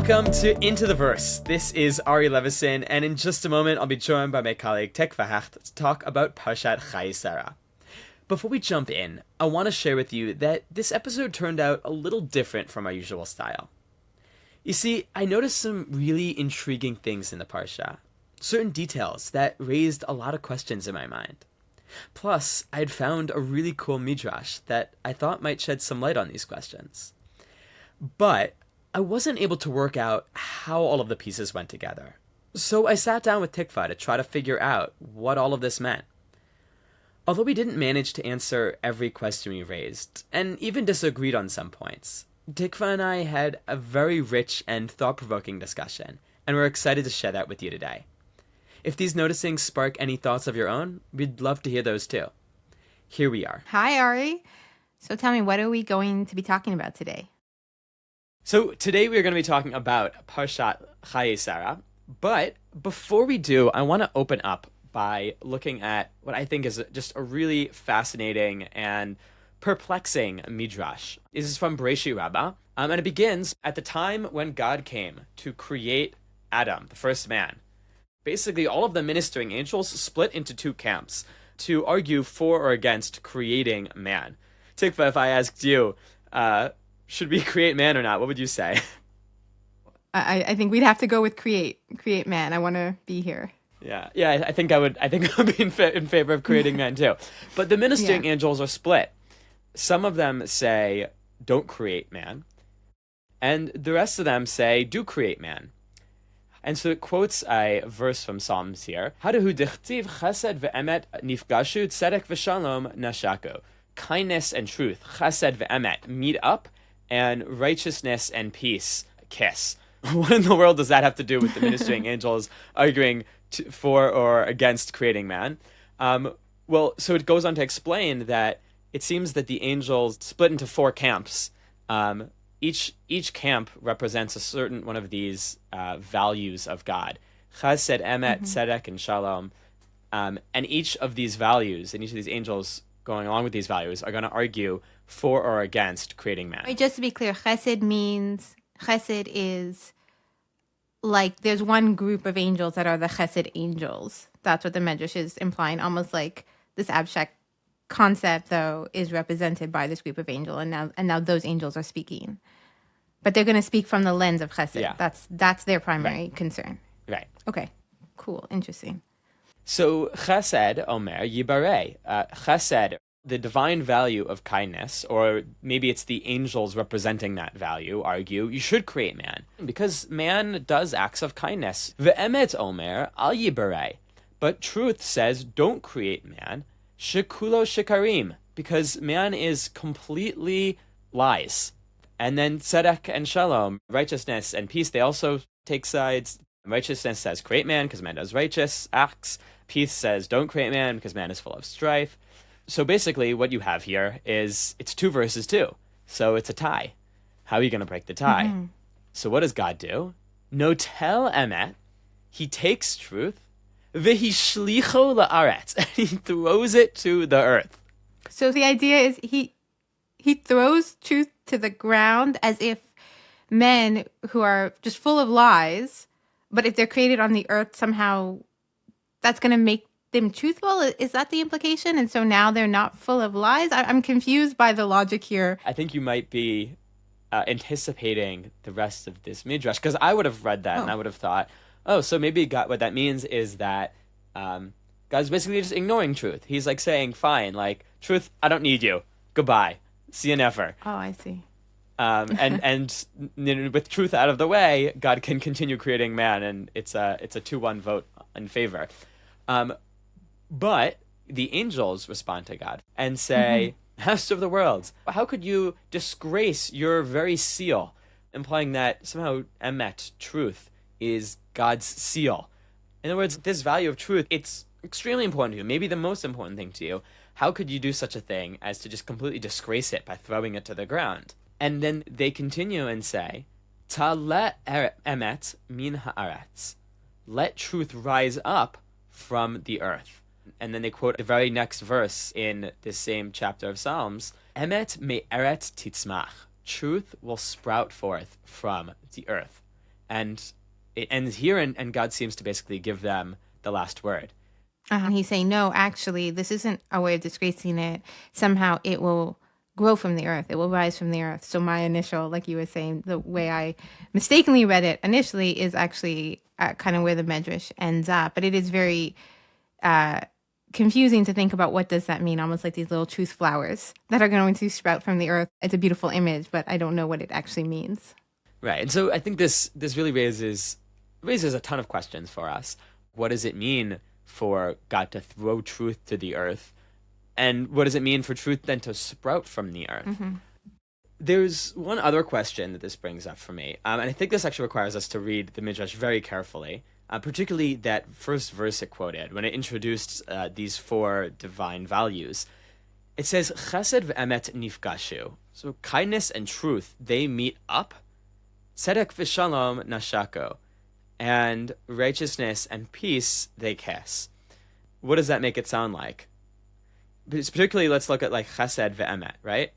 Welcome to Into the Verse. This is Ari Levisohn, and in just a moment I'll be joined by my colleague Tikva Hecht to talk about Parshat Chayei Sarah. Before we jump in, I want to share with you that this episode turned out a little different from our usual style. You see, I noticed some really intriguing things in the Parsha, certain details that raised a lot of questions in my mind. Plus, I had found a really cool Midrash that I thought might shed some light on these questions. But I wasn't able to work out how all of the pieces went together. So I sat down with Tikva to try to figure out what all of this meant. Although we didn't manage to answer every question we raised, and even disagreed on some points, Tikva and I had a very rich and thought-provoking discussion, and we're excited to share that with you today. If these noticings spark any thoughts of your own, we'd love to hear those too. Here we are. Hi, Ari. So tell me, what are we going to be talking about today? So today we're going to be talking about Parshat Chayei Sarah, but before we do, I want to open up by looking at what I think is just a really fascinating and perplexing Midrash. This is from Bereshit Rabbah, and it begins at the time when God came to create Adam, the first man. Basically, all of the ministering angels split into two camps to argue for or against creating man. Tikva, if I asked you, should we create man or not? What would you say? I think we'd have to go with create man. I want to be here. Yeah. I think I would be in favor of creating man too. But the ministering angels are split. Some of them say don't create man, and the rest of them say do create man. And so it quotes a verse from Psalms here. Hadahu dichtiv chesed ve'emet nifgashu tzedek v'shalom nashaku. Kindness and truth, chesed ve'emet, meet up, and righteousness and peace kiss. What in the world does that have to do with the ministering angels arguing for or against creating man? Well, so it goes on to explain that it seems that the angels split into four camps. Each camp represents a certain one of these values of God. Chesed, emet, tzedek, and shalom. And each of these values, and each of these angels going along with these values, are going to argue for or against creating man. Wait, just to be clear, chesed is like there's one group of angels that are the chesed angels. That's what the Midrash is implying, almost like this abstract concept, though, is represented by this group of angels, and now those angels are speaking. But they're going to speak from the lens of chesed. Yeah. That's their primary concern. Right. Okay, cool, interesting. So chesed, omer, yibarei. Chesed, the divine value of kindness, or maybe it's the angels representing that value, argue you should create man, because man does acts of kindness. Ve'emet omer, al yibarei. But truth says don't create man, shekulo shekarim, because man is completely lies. And then tzedek and shalom, righteousness and peace, they also take sides. Righteousness says create man because man does righteous acts. Peace says don't create man because man is full of strife. So basically what you have here is it's 2 versus 2. So it's a tie. How are you going to break the tie? Mm-hmm. So what does God do? Notel emet. He takes truth. V'hishlicho la'aretz. And he throws it to the earth. So the idea is he throws truth to the ground as if men who are just full of lies, but if they're created on the earth, somehow that's going to make them truthful? Is that the implication? And so now they're not full of lies? I'm confused by the logic here. I think you might be anticipating the rest of this midrash, because I would have read that and I would have thought, so maybe God, what that means is that God's basically just ignoring truth. He's like saying, fine, like, truth, I don't need you. Goodbye. See you never. Oh, I see. And with truth out of the way, God can continue creating man, and it's a 2-1 vote in favor. But the angels respond to God and say, Master of the worlds, how could you disgrace your very seal, implying that somehow emet, truth, is God's seal. In other words, this value of truth, it's extremely important to you, maybe the most important thing to you. How could you do such a thing as to just completely disgrace it by throwing it to the ground? And then they continue and say, Ta'le emet min haaretz. Let truth rise up from the earth. And then they quote the very next verse in this same chapter of Psalms, Emet me'eret titzmach. Truth will sprout forth from the earth. And it ends here, and God seems to basically give them the last word. He's saying, no, actually, this isn't a way of disgracing it. Somehow it will grow from the earth. It will rise from the earth. So my initial, like you were saying, the way I mistakenly read it initially is actually kind of where the Midrash ends up. But it is very confusing to think about what does that mean, almost like these little truth flowers that are going to sprout from the earth. It's a beautiful image, but I don't know what it actually means. Right. And so I think this really raises a ton of questions for us. What does it mean for God to throw truth to the earth? And what does it mean for truth then to sprout from the earth? Mm-hmm. There's one other question that this brings up for me. And I think this actually requires us to read the Midrash very carefully, particularly that first verse it quoted, when it introduced these four divine values. It says, chesed emet nifgashu. So kindness and truth, they meet up. Tzedek v'shalom nashako. And righteousness and peace, they kiss. What does that make it sound like? Particularly, let's look at like chesed ve'emet, right?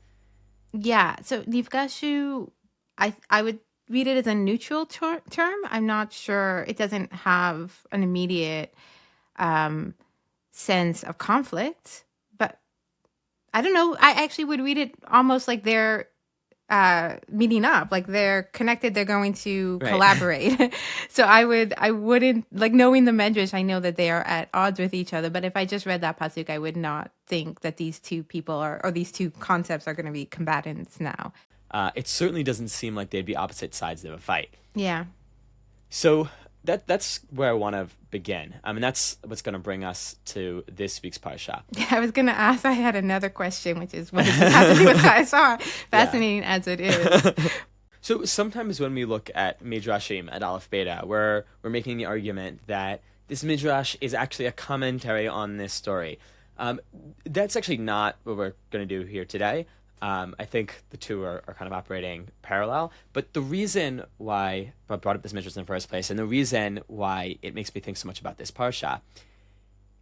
Yeah. So nifgashu, I would read it as a neutral term. I'm not sure. It doesn't have an immediate sense of conflict. But I don't know. I actually would read it almost like they're meeting up, like they're connected, they're going to collaborate. So I wouldn't, like, knowing the Midrash, I know that they are at odds with each other, but if I just read that pasuk, I would not think that these two people or these two concepts are going to be combatants now. It certainly doesn't seem like they'd be opposite sides of a fight. Yeah. So that's where I want to begin. I mean, that's what's going to bring us to this week's Parsha. Yeah, I was going to ask, I had another question, which is, what does this have to do with Chayei Sarah? Fascinating as it is. So sometimes when we look at Midrashim at Aleph Beta, we're making the argument that this Midrash is actually a commentary on this story. That's actually not what we're going to do here today. I think the two are kind of operating parallel. But the reason why I brought up this Midrash in the first place, and the reason why it makes me think so much about this Parsha,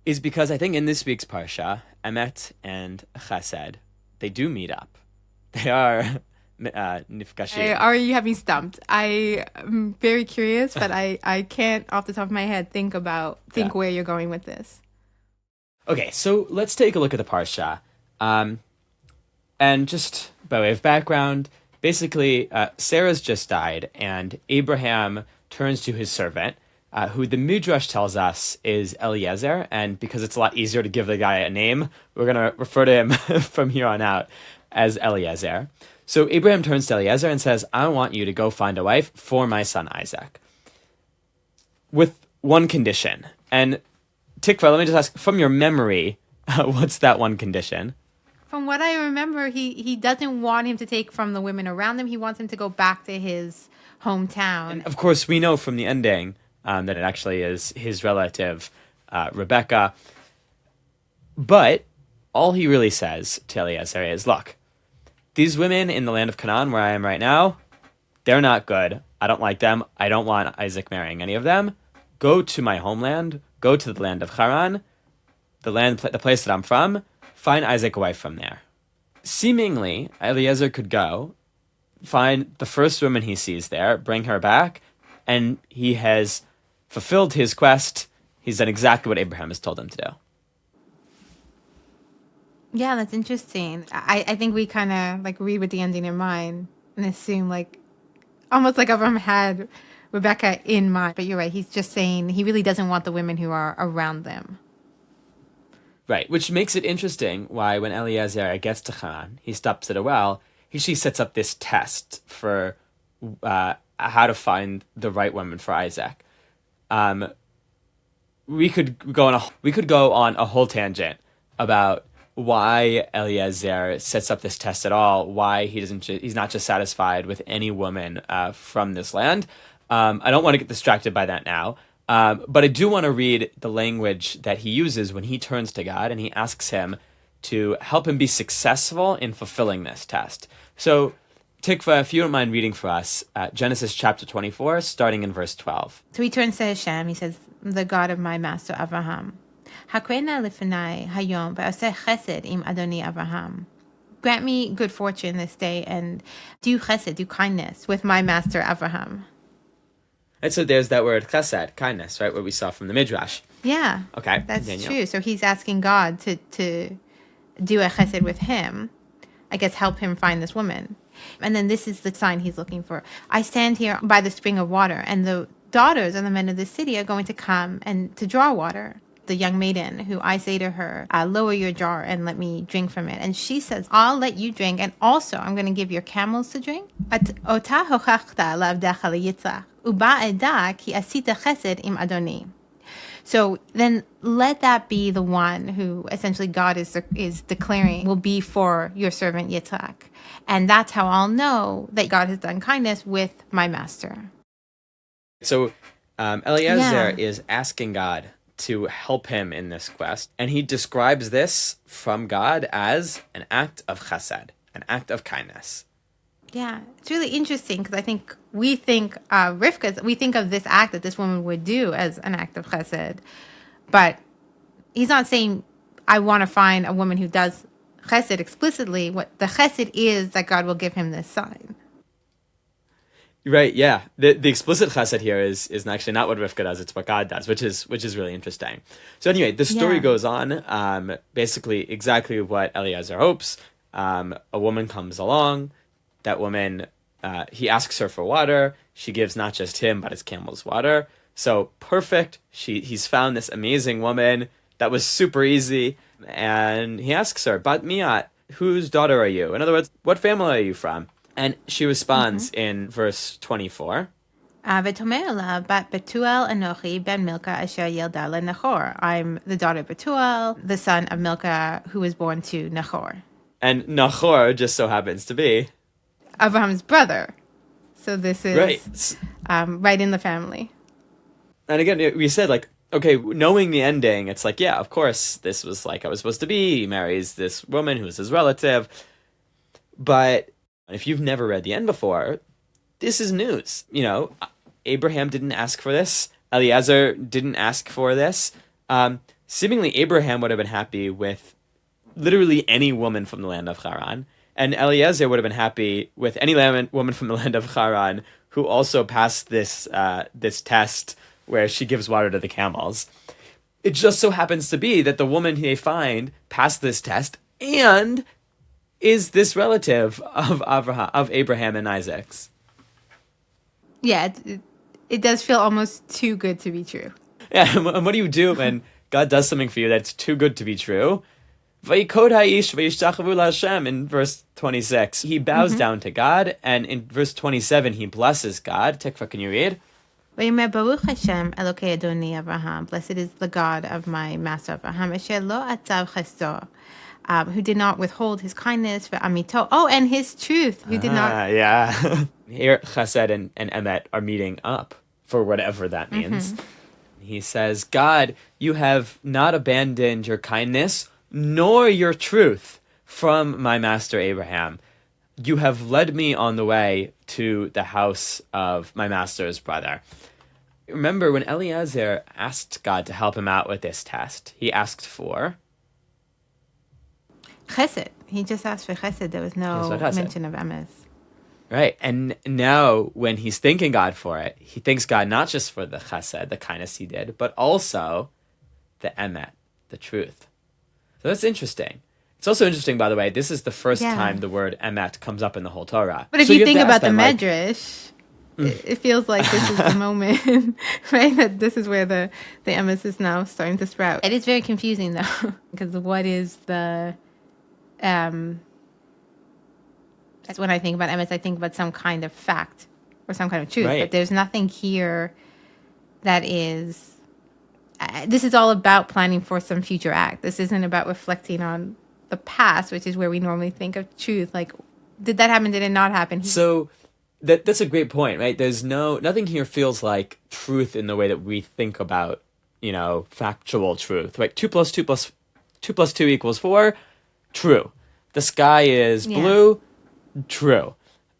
is because I think in this week's Parsha, emet and chesed, they do meet up. They are nifgashim. Are you having stumped? I am very curious, but I can't off the top of my head think where you're going with this. Okay, so let's take a look at the Parsha. And just by way of background, basically, Sarah's just died, and Abraham turns to his servant, who the Midrash tells us is Eliezer, and because it's a lot easier to give the guy a name, we're going to refer to him from here on out as Eliezer. So Abraham turns to Eliezer and says, I want you to go find a wife for my son Isaac, with one condition. And Tikva, let me just ask, from your memory, what's that one condition? From what I remember, he doesn't want him to take from the women around him. He wants him to go back to his hometown. And of course, we know from the ending that it actually is his relative, Rebecca. But all he really says to Eliezer is, look, these women in the land of Canaan, where I am right now, they're not good. I don't like them. I don't want Isaac marrying any of them. Go to my homeland. Go to the land of Haran, the place that I'm from. Find Isaac a wife from there. Seemingly, Eliezer could go, find the first woman he sees there, bring her back, and he has fulfilled his quest. He's done exactly what Abraham has told him to do. Yeah, that's interesting. I think we kind of like read with the ending in mind and assume like almost like Abraham had Rebecca in mind. But you're right. He's just saying he really doesn't want the women who are around them. Right, which makes it interesting why when Eliezer gets to Haran, he stops at a well, he actually sets up this test for how to find the right woman for Isaac. We could go on a whole tangent about why Eliezer sets up this test at all, why he's not just satisfied with any woman from this land. I don't want to get distracted by that now. But I do want to read the language that he uses when he turns to God and he asks him to help him be successful in fulfilling this test. So, Tikva, if you don't mind reading for us, Genesis chapter 24, starting in verse 12. So he turns to Hashem, he says, the God of my master Abraham. Hakrena lifnai hayom ve'aseh chesed im Adoni Abraham. Grant me good fortune this day and do chesed, do kindness with my master Abraham. And so there's that word chesed, kindness, right, what we saw from the Midrash. Yeah. Okay, That's continue. true. So he's asking God to do a chesed with him. I guess help him find this woman. And then this is the sign he's looking for. I stand here by the spring of water, and the daughters of the men of the city are going to come and to draw water. The young maiden who I say to her, lower your jar and let me drink from it. And she says, I'll let you drink, and also I'm going to give your camels to drink. Ota hochachta l'avdecha leyitzach, uba eda ki asita chesed im adoni. So then let that be the one who essentially God is declaring will be for your servant Yitzhak. And that's how I'll know that God has done kindness with my master. So Eliezer is asking God to help him in this quest. And he describes this from God as an act of chesed, an act of kindness. Yeah, it's really interesting because I think we think Rivka, we think of this act that this woman would do as an act of chesed, but he's not saying I want to find a woman who does chesed explicitly. What the chesed is that God will give him this sign. Right, yeah. The explicit chesed here is actually not what Rivka does; it's what God does, which is really interesting. So anyway, the story goes on. Basically, exactly what Eliezer hopes. A woman comes along. That woman, he asks her for water. She gives not just him, but his camels water. So perfect. He's found this amazing woman. That was super easy. And he asks her, Bat miat, whose daughter are you? In other words, what family are you from? And she responds in verse 24. I'm the daughter of Betuel, the son of Milcah, who was born to Nahor. And Nahor just so happens to be Abraham's brother. So this is right in the family. And again, we said, like, okay, knowing the ending, it's like, yeah, of course, this was like I was supposed to be. He marries this woman who's his relative. But if you've never read the end before, this is news. You know, Abraham didn't ask for this. Eliezer didn't ask for this. Seemingly, Abraham would have been happy with literally any woman from the land of Haran. And Eliezer would have been happy with any woman from the land of Haran who also passed this test where she gives water to the camels. It just so happens to be that the woman they find passed this test and is this relative of Abraham and Isaac's. Yeah, it does feel almost too good to be true. Yeah, and what do you do when God does something for you that's too good to be true? Vayikod ha'ish vayishtachavu la'Hashem in verse 26. He bows down to God, and in verse 27, he blesses God. Tikva, can you read? Baruch Hashem Elokei Adoni Abraham. Blessed is the God of my master Abraham, Asher lo atzav chesdo, who did not withhold his kindness for amito. Oh, and his truth, who did not. Yeah. Here, chesed and emet are meeting up for whatever that means. He says, God, you have not abandoned your kindness nor your truth from my master Abraham. You have led me on the way to the house of my master's brother. Remember, when Eliezer asked God to help him out with this test, he asked for chesed. He just asked for chesed. There was no mention of emes. Right. And now when he's thanking God for it, he thanks God not just for the chesed, the kindness he did, but also the emet, the truth. So that's interesting. It's also interesting, by the way, this is the first time the word emet comes up in the whole Torah. But if you think about the Midrash, it feels like this is the moment, right? That this is where the emes is now starting to sprout. It is very confusing, though, because what is the... That's when I think about emes, I think about some kind of fact or some kind of truth. Right. But there's nothing here that is... this is all about planning for some future act. This isn't about reflecting on the past, which is where we normally think of truth. Like, did that happen? Did it not happen? So that's a great point, right? There's nothing here feels like truth in the way that we think about, factual truth, right? 2 + 2 + 2 = 4. True. The sky is blue. True.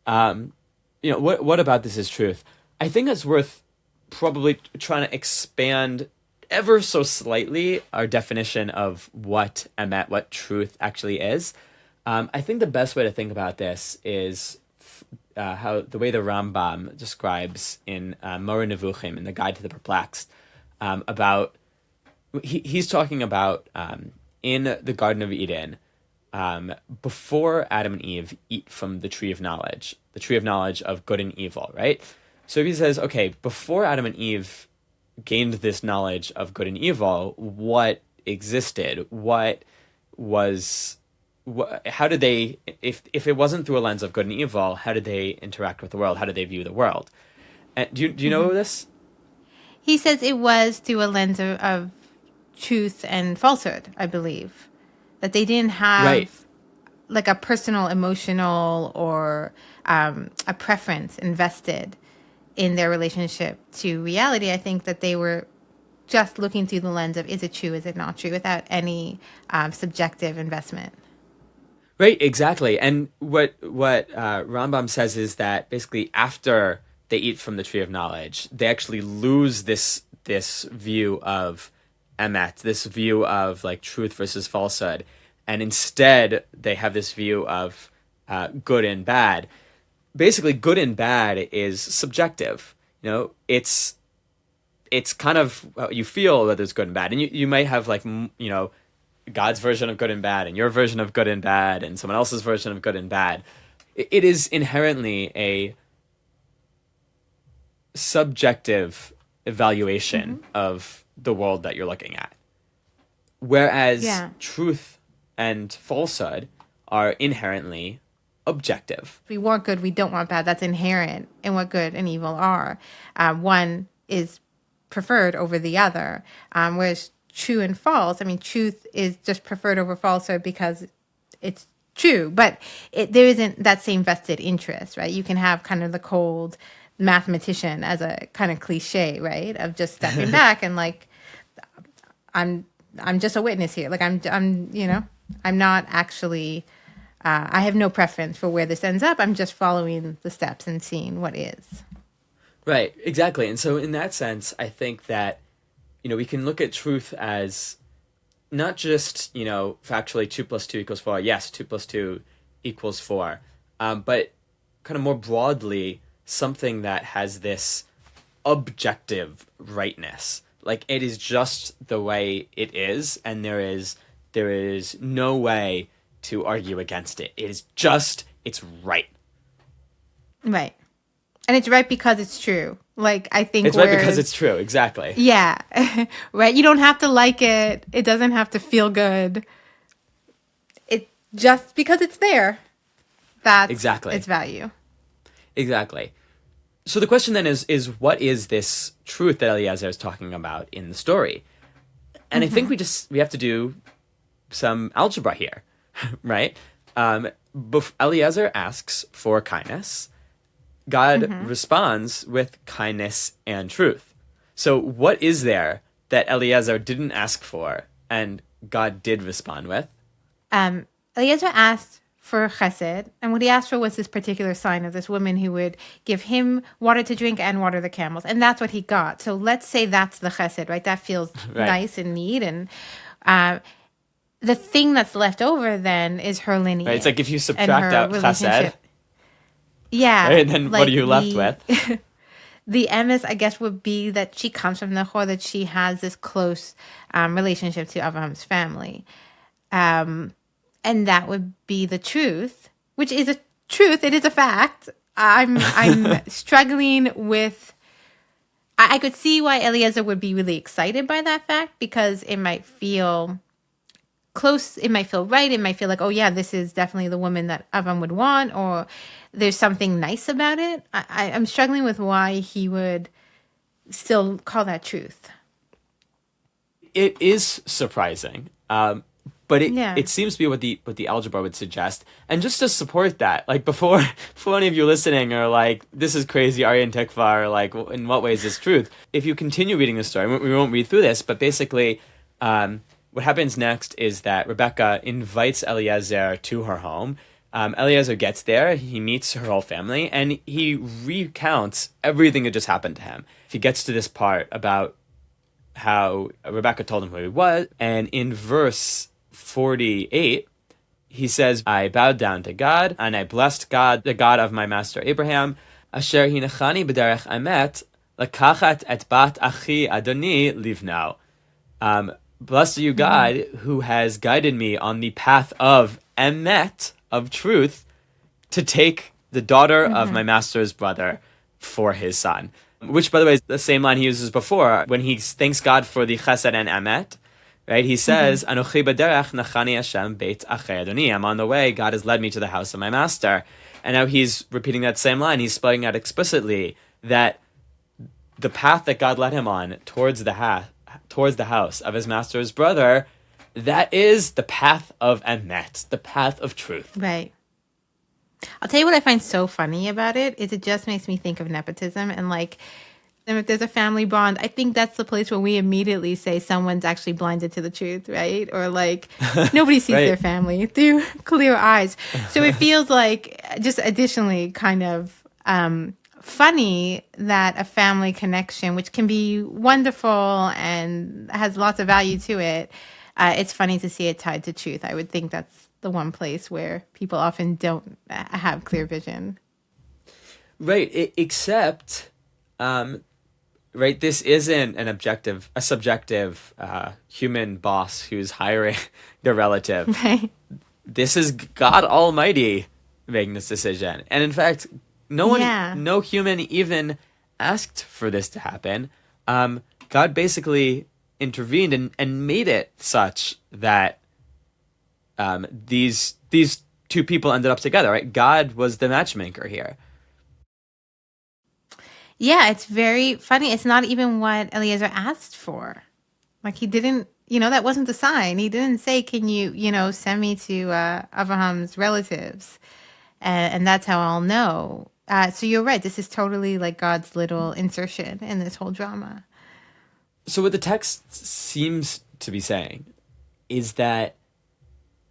What about this is truth? I think it's worth probably trying to expand ever so slightly our definition of what emet, what truth actually is. I think the best way to think about this is how the way the Rambam describes in Moreh Nevuchim, in the Guide to the Perplexed, about he's talking about in the Garden of Eden, before Adam and Eve eat from the tree of knowledge of good and evil, right? So he says, okay, before Adam and Eve gained this knowledge of good and evil, what existed? How did they, if it wasn't through a lens of good and evil, how did they interact with the world? How did they view the world? And do you know this? He says it was through a lens of truth and falsehood, I believe. That they didn't have like a personal, emotional, or a preference invested in their relationship to reality. I think that they were just looking through the lens of, is it true, is it not true, without any subjective investment. Right, exactly. And what Rambam says is that basically after they eat from the tree of knowledge, they actually lose this view of emet, this view of like truth versus falsehood, and instead they have this view of good and bad. Basically, good and bad is subjective. You know, it's kind of how you feel that there's good and bad, and you might have like God's version of good and bad, and your version of good and bad, and someone else's version of good and bad. It is inherently a subjective evaluation of the world that you're looking at. Whereas truth and falsehood are inherently objective. We want good, we don't want bad. That's inherent in what good and evil are. One is preferred over the other, whereas true and false, I mean, truth is just preferred over falsehood because it's true, but there isn't that same vested interest, right? You can have kind of the cold mathematician as a kind of cliche, right? Of just stepping back and like, I'm just a witness here. Like I'm not actually, I have no preference for where this ends up. I'm just following the steps and seeing what is. Right, exactly. And so in that sense, I think that, we can look at truth as not just, factually 2 + 2 = 4. Yes, 2 + 2 = 4. But kind of more broadly, something that has this objective rightness. Like it is just the way it is, and there is no way to argue against it. It's right. Right. And it's right because it's true. Like, I think it's right because it's true. Exactly. Yeah. Right. You don't have to like it. It doesn't have to feel good. It just because it's there. That's exactly its value. Exactly. So the question then is what is this truth that Eliezer is talking about in the story? And I think we have to do some algebra here, right? Eliezer asks for kindness. God responds with kindness and truth. So what is there that Eliezer didn't ask for and God did respond with? Eliezer asked for chesed, and what he asked for was this particular sign of this woman who would give him water to drink and water the camels, and that's what he got. So let's say that's the chesed, right? That feels nice and neat, and the thing that's left over then is her lineage. Right, it's like if you subtract out chesed. Yeah. Right, and then like what are you left with? The emes, I guess, would be that she comes from Nahor, that she has this close relationship to Abraham's family. And that would be the truth, which is a truth. It is a fact. I'm struggling with... I could see why Eliezer would be really excited by that fact, because it might feel close, it might feel right, it might feel like, oh yeah, this is definitely the woman that Avram would want, or there's something nice about it. I'm struggling with why he would still call that truth. It is surprising, but it seems to be what the algebra would suggest. And just to support that, like before any of you listening are like, this is crazy, Ari and Tikva are like, in what way is this truth? If you continue reading the story, we won't read through this, but basically, what happens next is that Rebecca invites Eliezer to her home. Eliezer gets there, he meets her whole family, and he recounts everything that just happened to him. He gets to this part about how Rebecca told him who he was, and in verse 48, he says, I bowed down to God, and I blessed God, the God of my master Abraham, asher hinechani b'derech emet, lakachat et bat achi adoni livnao. Blessed are you, God, who has guided me on the path of emet, of truth, to take the daughter of my master's brother for his son. Which, by the way, is the same line he uses before when he thanks God for the chesed and emet. Right? He says, Anochi b'derech nachani Hashem beit achei adoni. I'm on the way. God has led me to the house of my master. And now he's repeating that same line. He's spelling out explicitly that the path that God led him on towards the house of his master's brother, that is the path of emet, the path of truth. Right. I'll tell you what I find so funny about it is it just makes me think of nepotism and like, and if there's a family bond, I think that's the place where we immediately say someone's actually blinded to the truth, right? Or like nobody sees Right. their family through clear eyes. So it feels like just additionally kind of funny that a family connection, which can be wonderful and has lots of value to it, it's funny to see it tied to truth. I would think that's the one place where people often don't have clear vision. Right. Except, right, this isn't a subjective human boss who's hiring their relative. Right. This is God Almighty making this decision. And in fact, no human even asked for this to happen. God basically intervened and made it such that these two people ended up together, right? God was the matchmaker here. Yeah, it's very funny. It's not even what Eliezer asked for. Like he didn't, that wasn't the sign. He didn't say, can you, send me to Abraham's relatives? And that's how I'll know. So you're right. This is totally like God's little insertion in this whole drama. So what the text seems to be saying is that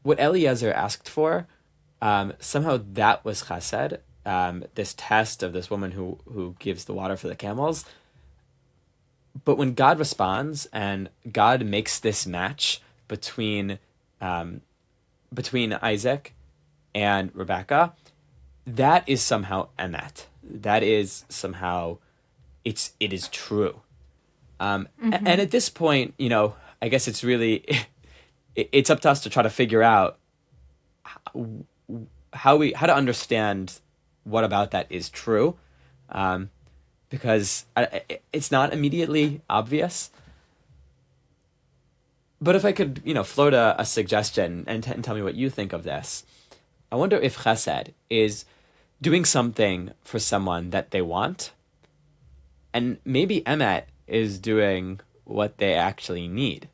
what Eliezer asked for, somehow that was chesed, this test of this woman who gives the water for the camels. But when God responds and God makes this match between Isaac and Rebecca, that is somehow emet. That is somehow it is true. And at this point, I guess it's really it's up to us to try to figure out how to understand what about that is true, because it's not immediately obvious. But if I could, float a suggestion and tell me what you think of this, I wonder if chesed is doing something for someone that they want, and maybe emet is doing what they actually need.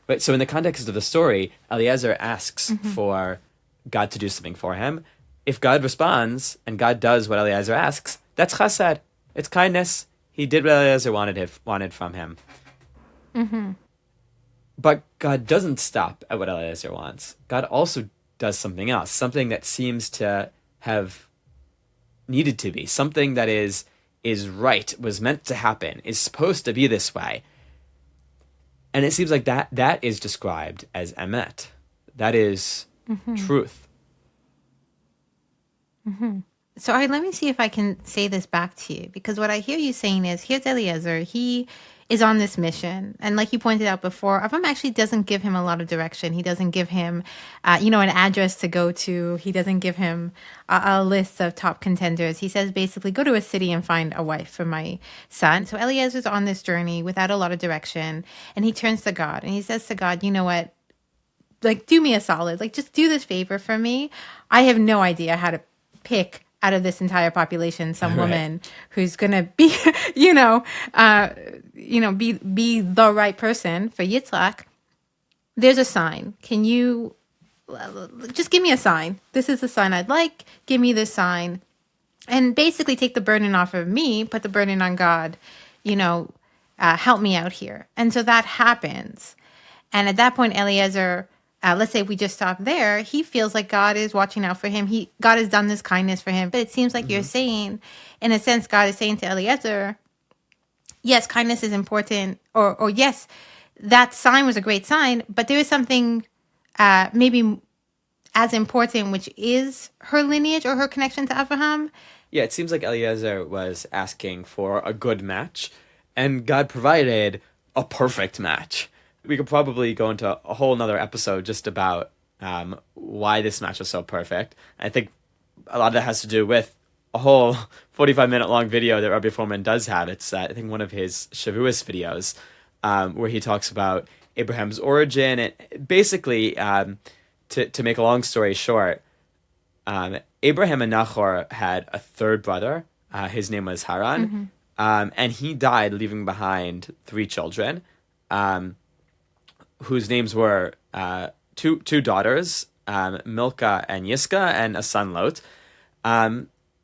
Right? So in the context of the story, Eliezer asks for God to do something for him. If God responds and God does what Eliezer asks, that's chesed. It's kindness. He did what Eliezer wanted from him. Mm-hmm. But God doesn't stop at what Eliezer wants. God also does something else, something that seems to have needed to be, something that is right, was meant to happen, is supposed to be this way. And it seems like that is described as emet. That is truth. Mm-hmm. So let me see if I can say this back to you, because what I hear you saying is, here's Eliezer. He is on this mission. And like you pointed out before, Avram actually doesn't give him a lot of direction. He doesn't give him, an address to go to. He doesn't give him a list of top contenders. He says basically, go to a city and find a wife for my son. So Eliezer's on this journey without a lot of direction. And he turns to God and he says to God, you know what? Like, do me a solid. Like, just do this favor for me. I have no idea how to pick out of this entire population some woman who's gonna be, be the right person for Yitzhak. There's a sign. Can you just give me a sign? This is the sign I'd like. Give me this sign, and basically take the burden off of me, put the burden on God. Help me out here. And so that happens. And at that point, Eliezer, let's say if we just stop there, he feels like God is watching out for him. God has done this kindness for him. But it seems like you're saying, in a sense, God is saying to Eliezer, yes, kindness is important, or yes, that sign was a great sign, but there is something maybe as important, which is her lineage or her connection to Abraham. Yeah, it seems like Eliezer was asking for a good match, and God provided a perfect match. We could probably go into a whole nother episode just about why this match was so perfect. I think a lot of that has to do with a whole 45-minute long video that Rabbi Foreman does have. It's, I think, one of his Shavuos videos where he talks about Abraham's origin. And basically, to make a long story short, Abraham and Nahor had a third brother. His name was Haran. And he died, leaving behind 3 children, whose names were two daughters, Milcah and Yiska, and a son, Lot.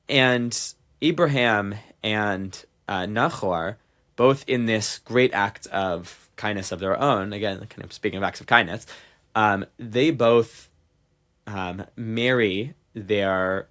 And Abraham and Nahor, both in this great act of kindness of their own, again, kind of speaking of acts of kindness, they both marry their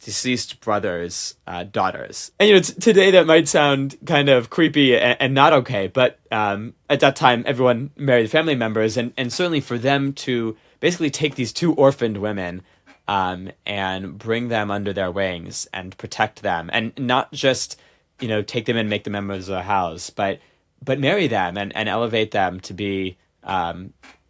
deceased brother's daughters. And, today that might sound kind of creepy and not okay, but at that time, everyone married family members, and certainly for them to basically take these 2 orphaned women and bring them under their wings and protect them, and not just, take them and make them members of the house, but marry them and elevate them to be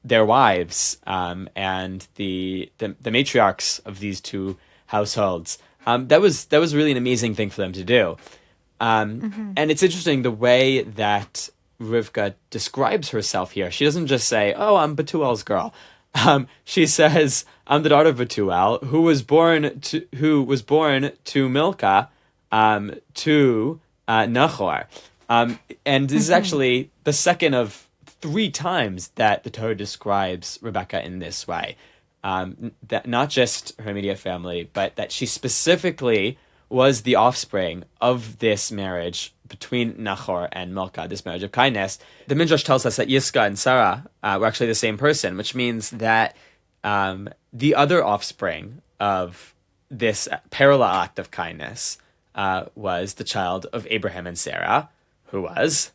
their wives and the matriarchs of these 2 households. That was really an amazing thing for them to do. And it's interesting the way that Rivka describes herself here. She doesn't just say, "Oh, I'm Bethuel's girl." She says, "I'm the daughter of Bethuel, who was born to Milcah, to Nahor." And this is actually the second of 3 times that the Torah describes Rebecca in this way. That not just her immediate family, but that she specifically was the offspring of this marriage between Nahor and Milcah, this marriage of kindness. The Midrash tells us that Yiska and Sarah were actually the same person, which means that the other offspring of this parallel act of kindness was the child of Abraham and Sarah, who was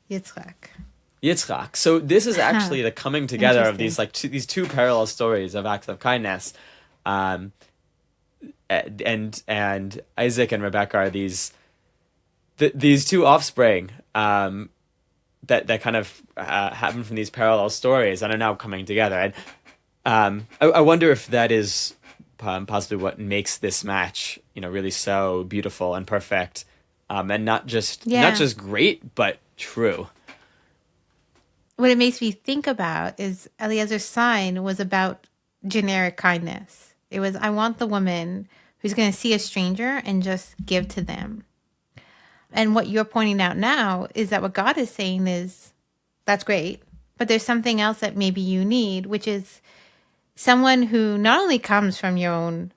Yitzchak. So this is actually the coming together of these these 2 parallel stories of acts of kindness, and Isaac and Rebecca are these 2 offspring that kind of happen from these parallel stories and are now coming together. And I wonder if that is possibly what makes this match, really so beautiful and perfect, and not just great, but true. What it makes me think about is Eliezer's sign was about generic kindness. It was, I want the woman who's going to see a stranger and just give to them. And what you're pointing out now is that what God is saying is, that's great, but there's something else that maybe you need, which is someone who not only comes from your own,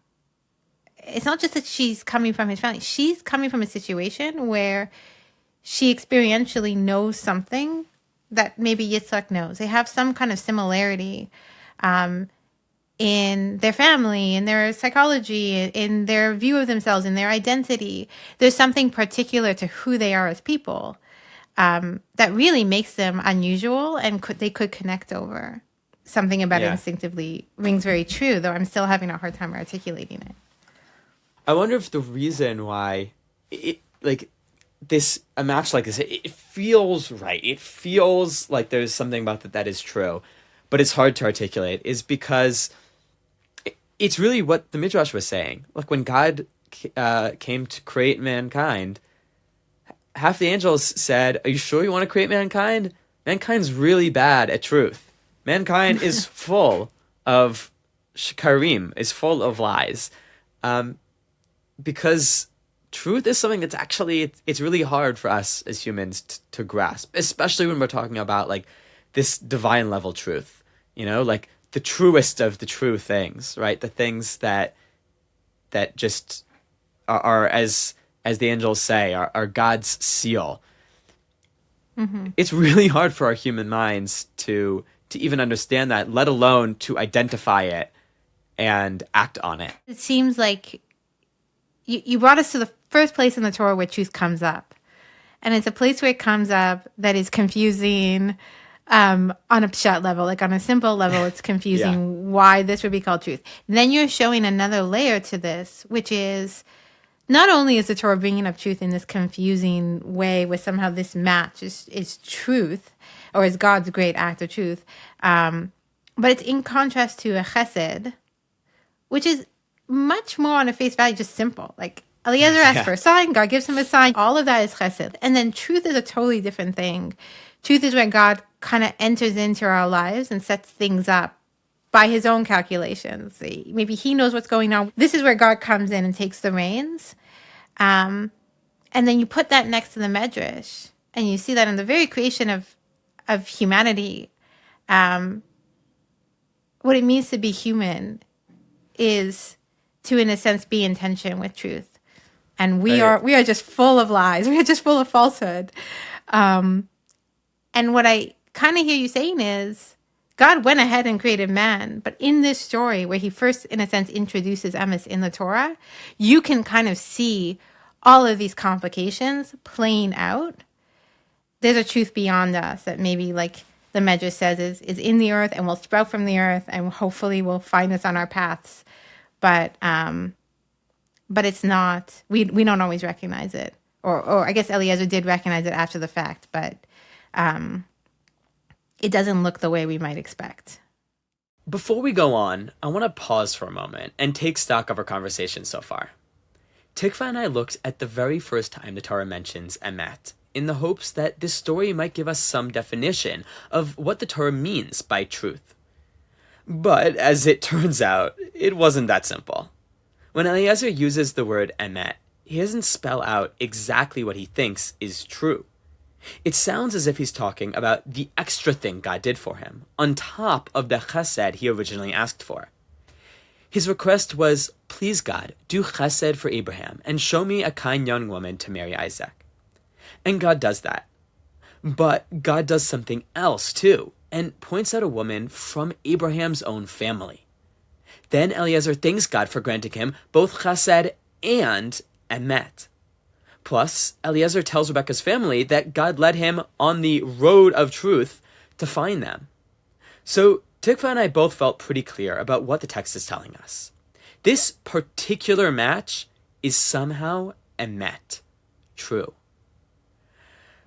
it's not just that she's coming from his family, she's coming from a situation where she experientially knows something that maybe Yitzhak knows. They have some kind of similarity in their family, in their psychology, in their view of themselves, in their identity. There's something particular to who they are as people that really makes them unusual, and they could connect over. Something about it instinctively rings very true, though I'm still having a hard time articulating it. I wonder if the reason why a match like this, it feels right. It feels like there's something about that is true, but it's hard to articulate, is because it's really what the Midrash was saying. Like, when God came to create mankind, half the angels said, "Are you sure you want to create mankind? Mankind's really bad at truth. Mankind is full of shikarim, is full of lies." Because truth is something that's actually, it's really hard for us as humans to grasp, especially when we're talking about this divine level truth, like the truest of the true things, right? The things that just are as the angels say, are God's seal. Mm-hmm. It's really hard for our human minds to even understand that, let alone to identify it and act on it. It seems like you brought us to the first place in the Torah where truth comes up. And it's a place where it comes up that is confusing, on a pshat level, like on a simple level, it's confusing why this would be called truth. Then you're showing another layer to this, which is not only is the Torah bringing up truth in this confusing way where somehow this match is truth or is God's great act of truth, but it's in contrast to a chesed, which is much more on a face value, just simple. Like Eliezer asks for a sign, God gives him a sign. All of that is chesed. And then truth is a totally different thing. Truth is when God kind of enters into our lives and sets things up by his own calculations. Maybe he knows what's going on. This is where God comes in and takes the reins. And then you put that next to the Midrash, and you see that in the very creation of humanity, what it means to be human is to, in a sense, be in tension with truth. And we are just full of lies. We are just full of falsehood. And what I kind of hear you saying is God went ahead and created man. But in this story where he first, in a sense, introduces emes in the Torah, you can kind of see all of these complications playing out. There's a truth beyond us that maybe, like the Midrash says, is in the earth and will sprout from the earth and hopefully will find us on our paths. But it's not, we don't always recognize it. Or I guess Eliezer did recognize it after the fact, but it doesn't look the way we might expect. Before we go on, I want to pause for a moment and take stock of our conversation so far. Tikva and I looked at the very first time the Torah mentions emet, in the hopes that this story might give us some definition of what the Torah means by truth. But as it turns out, it wasn't that simple. When Eliezer uses the word emet, he doesn't spell out exactly what he thinks is true. It sounds as if he's talking about the extra thing God did for him, on top of the chesed he originally asked for. His request was, please God, do chesed for Abraham and show me a kind young woman to marry Isaac. And God does that. But God does something else too, and points out a woman from Abraham's own family. Then Eliezer thanks God for granting him both chesed and emet. Plus, Eliezer tells Rebekah's family that God led him on the road of truth to find them. So Tikva and I both felt pretty clear about what the text is telling us. This particular match is somehow emet, true.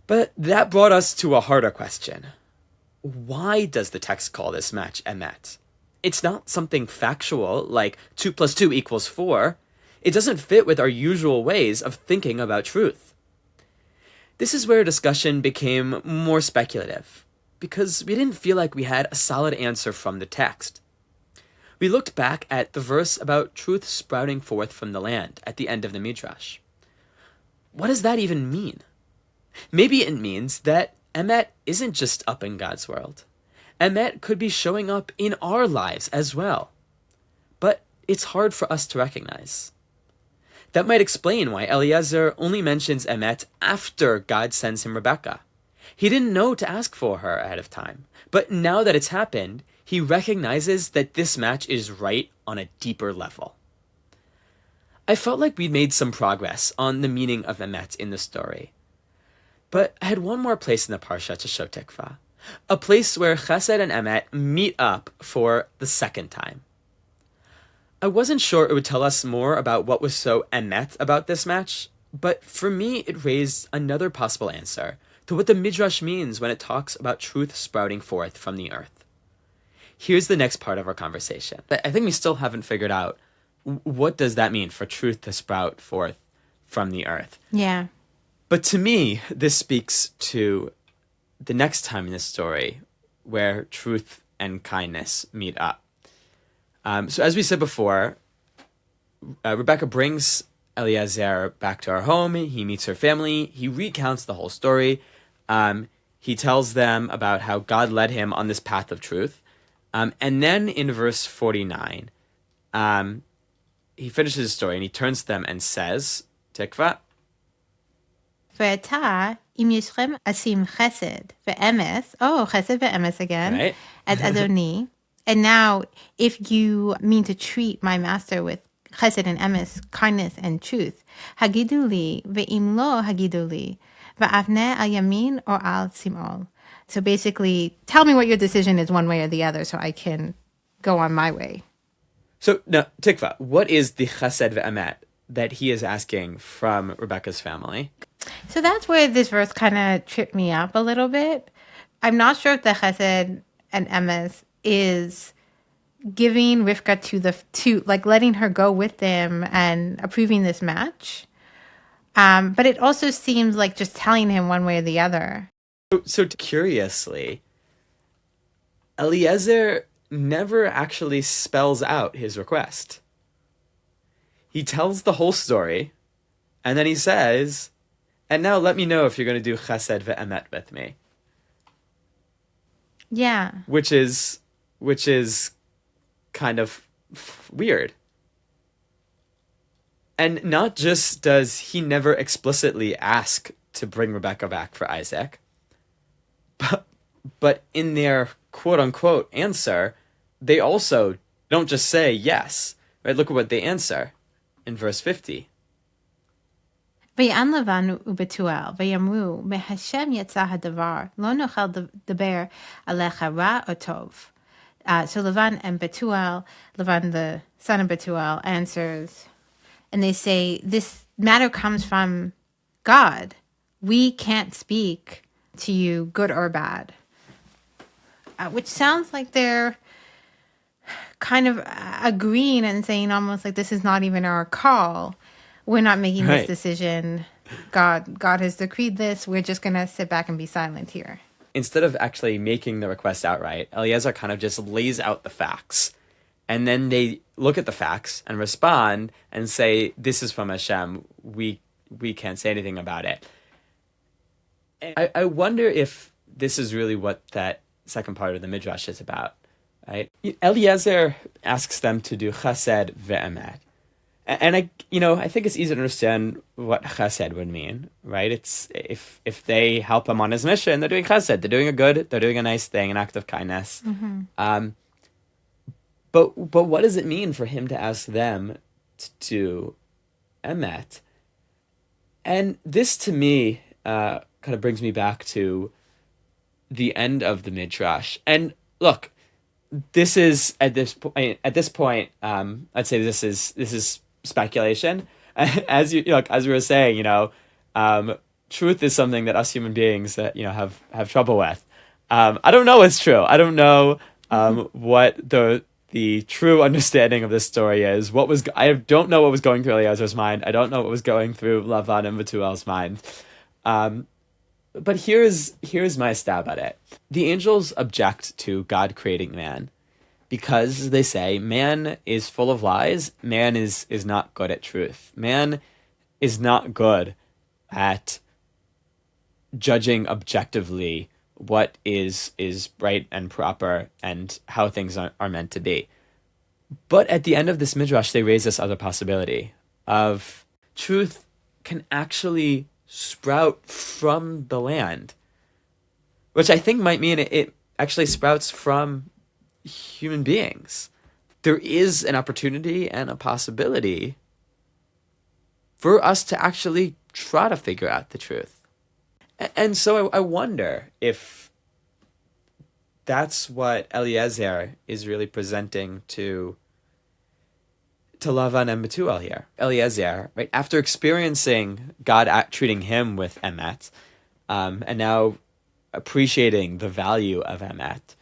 But that brought us to a harder question. Why does the text call this match emet? It's not something factual like 2 + 2 = 4. It doesn't fit with our usual ways of thinking about truth. This is where discussion became more speculative, because we didn't feel like we had a solid answer from the text. We looked back at the verse about truth sprouting forth from the land at the end of the Midrash. What does that even mean? Maybe it means that emet isn't just up in God's world. Emet could be showing up in our lives as well. But it's hard for us to recognize. That might explain why Eliezer only mentions emet after God sends him Rebekah. He didn't know to ask for her ahead of time, but now that it's happened, he recognizes that this match is right on a deeper level. I felt like we'd made some progress on the meaning of emet in the story, but I had one more place in the Parsha to show Tikva, a place where chesed and emet meet up for the second time. I wasn't sure it would tell us more about what was so emet about this match, but for me it raised another possible answer to what the Midrash means when it talks about truth sprouting forth from the earth. Here's the next part of our conversation. I think we still haven't figured out what does that mean for truth to sprout forth from the earth. Yeah. But to me, this speaks to the next time in this story where truth and kindness meet up. So as we said before, Rebekah brings Eliezer back to our home. He meets her family. He recounts the whole story. He tells them about how God led him on this path of truth. And then in verse 49, he finishes his story and he turns to them and says, Tikva, Ve'ata im yishrem asim chesed ve'emes, chesed ve'emes again, right? as Adoni. And now, if you mean to treat my master with chesed and emes, kindness and truth, hagidu li ve'im lo hagidu li, ve'avne al yamin or al simol. So basically, tell me what your decision is one way or the other so I can go on my way. So now, Tikva, what is the chesed ve'emet that he is asking from Rebecca's family? So that's where this verse kind of tripped me up a little bit. I'm not sure if the chesed and emes is giving Rivka to like letting her go with them and approving this match. But it also seems like just telling him one way or the other. So curiously, Eliezer never actually spells out his request. He tells the whole story, and then he says, and now let me know if you're going to do chesed ve'emet with me. Yeah. Which is kind of weird. And not just does he never explicitly ask to bring Rebecca back for Isaac, but in their quote-unquote answer, they also don't just say yes. Right? Look at what they answer in verse 50. ויען לבן ובתואל, ויאמרו, מהשם יצא הדבר, לא נוכל לדבר עליך רע או טוב. So Lavan and Betuel, Lavan the son of Betuel, answers, and they say, this matter comes from God. We can't speak to you good or bad. Which sounds like they're kind of agreeing and saying almost like this is not even our call. We're not making this decision. God has decreed this. We're just going to sit back and be silent here. Instead of actually making the request outright, Eliezer kind of just lays out the facts. And then they look at the facts and respond and say, this is from Hashem. We can't say anything about it. I wonder if this is really what that second part of the Midrash is about. Right? Eliezer asks them to do chesed ve'emet. And I think it's easy to understand what chesed would mean, right? It's if they help him on his mission, they're doing chesed. They're doing they're doing a nice thing, an act of kindness. Mm-hmm. But what does it mean for him to ask them to do emet? And this, to me, kind of brings me back to the end of the Midrash. And look, this is at this point. I'd say this is speculation. As we were saying, truth is something that us human beings have trouble with. I don't know what's true. I don't know what the true understanding of this story is. I don't know what was going through Eliezer's mind. I don't know what was going through Lavan and Betuel's mind. But here's my stab at it. The angels object to God creating man because they say man is full of lies. Man is not good at truth. Man is not good at judging objectively what is right and proper and how things are meant to be. But at the end of this midrash, they raise this other possibility of truth can actually sprout from the land, which I think might mean it actually sprouts from human beings. There is an opportunity and a possibility for us to actually try to figure out the truth. And so I wonder if that's what Eliezer is really presenting to Lavan and Betuel here. Eliezer, right, after experiencing God treating him with emet, and now appreciating the value of emet,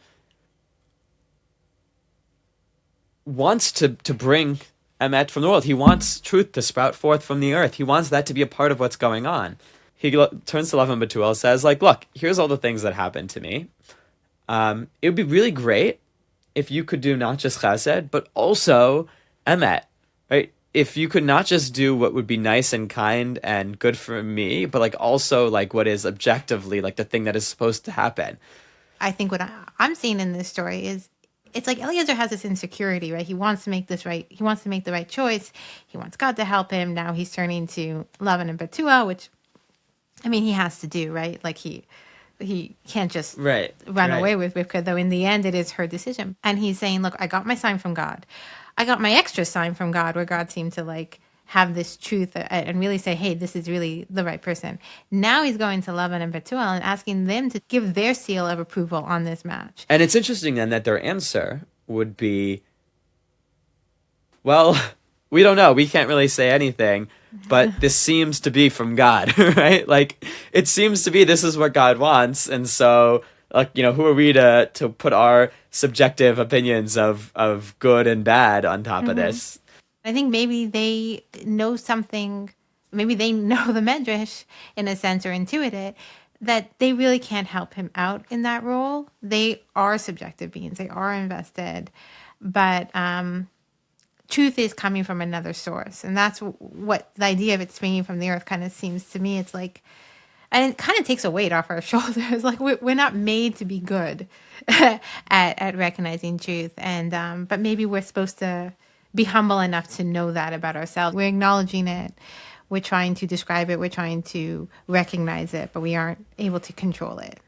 wants to bring emet from the world. He wants truth to sprout forth from the earth. He wants that to be a part of what's going on. He turns to Lavan and Betuel and says, look, here's all the things that happened to me. It would be really great if you could do not just chesed, but also emet, right? If you could not just do what would be nice and kind and good for me, but also what is objectively the thing that is supposed to happen. I think what I'm seeing in this story is it's like Eliezer has this insecurity, right? He wants to make this right. He wants to make the right choice. He wants God to help him. Now he's turning to Lavan and Betuel, which, he has to do, right? He can't just run away with Rivka, though in the end it is her decision. And he's saying, look, I got my sign from God. I got my extra sign from God where God seemed to have this truth and really say, hey, this is really the right person. Now he's going to Lavan and Bethuel and asking them to give their seal of approval on this match. And it's interesting then that their answer would be, well, we don't know. We can't really say anything, but this seems to be from God, right? Like, it seems to be this is what God wants. And so, like, who are we to put our subjective opinions of good and bad on top of this? I think maybe they know something, maybe they know the Midrash in a sense or intuit it, that they really can't help him out in that role. They are subjective beings. They are invested. But truth is coming from another source. And that's what the idea of it springing from the earth kind of seems to me. It's like, and it kind of takes a weight off our shoulders. Like we're not made to be good at recognizing truth. And but maybe we're supposed to be humble enough to know that about ourselves. We're acknowledging it. We're trying to describe it. We're trying to recognize it, but we aren't able to control it.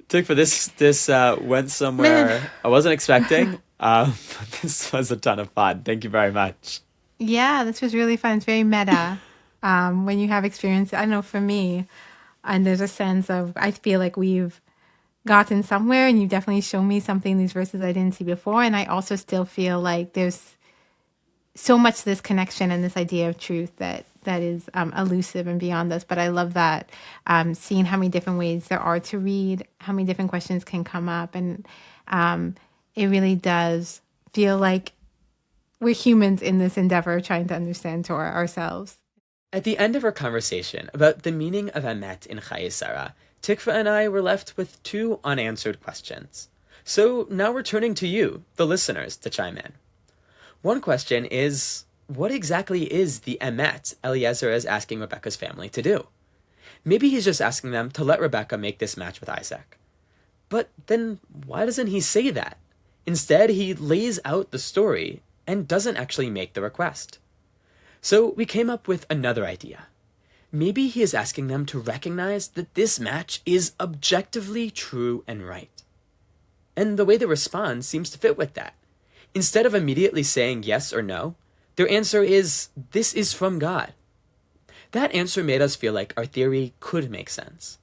Tikva, this went somewhere Man. I wasn't expecting. But this was a ton of fun. Thank you very much. Yeah, this was really fun. It's very meta. When you have experience, I know for me, and there's a sense of, I feel like we've gotten somewhere, and you definitely shown me something in these verses I didn't see before. And I also still feel like there's so much this connection and this idea of truth that is elusive and beyond us. But I love that, seeing how many different ways there are to read, how many different questions can come up. And it really does feel like we're humans in this endeavor trying to understand Torah ourselves. At the end of our conversation about the meaning of emet in Chayei Sarah, Tikva and I were left with 2 unanswered questions. So now we're turning to you, the listeners, to chime in. One question is, what exactly is the emet Eliezer is asking Rebekah's family to do? Maybe he's just asking them to let Rebekah make this match with Isaac. But then why doesn't he say that? Instead, he lays out the story and doesn't actually make the request. So we came up with another idea. Maybe he is asking them to recognize that this match is objectively true and right. And the way they respond seems to fit with that. Instead of immediately saying yes or no, their answer is, this is from God. That answer made us feel like our theory could make sense.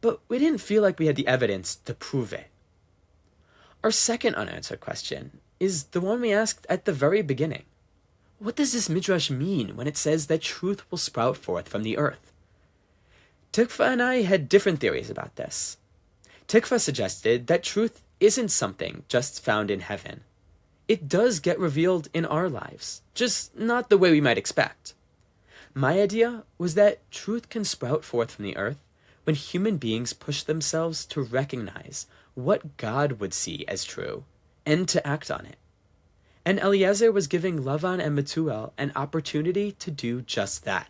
But we didn't feel like we had the evidence to prove it. Our second unanswered question is the one we asked at the very beginning. What does this midrash mean when it says that truth will sprout forth from the earth? Tikva and I had different theories about this. Tikva suggested that truth isn't something just found in heaven. It does get revealed in our lives, just not the way we might expect. My idea was that truth can sprout forth from the earth when human beings push themselves to recognize what God would see as true and to act on it. And Eliezer was giving Lavan and Bethuel an opportunity to do just that.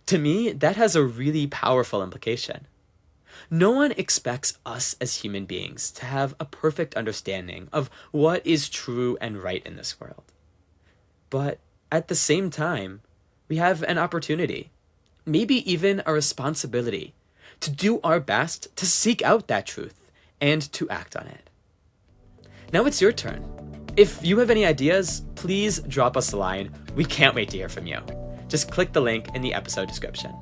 To me, that has a really powerful implication. No one expects us as human beings to have a perfect understanding of what is true and right in this world. But at the same time, we have an opportunity, maybe even a responsibility, to do our best to seek out that truth and to act on it. Now it's your turn. If you have any ideas, please drop us a line. We can't wait to hear from you. Just click the link in the episode description.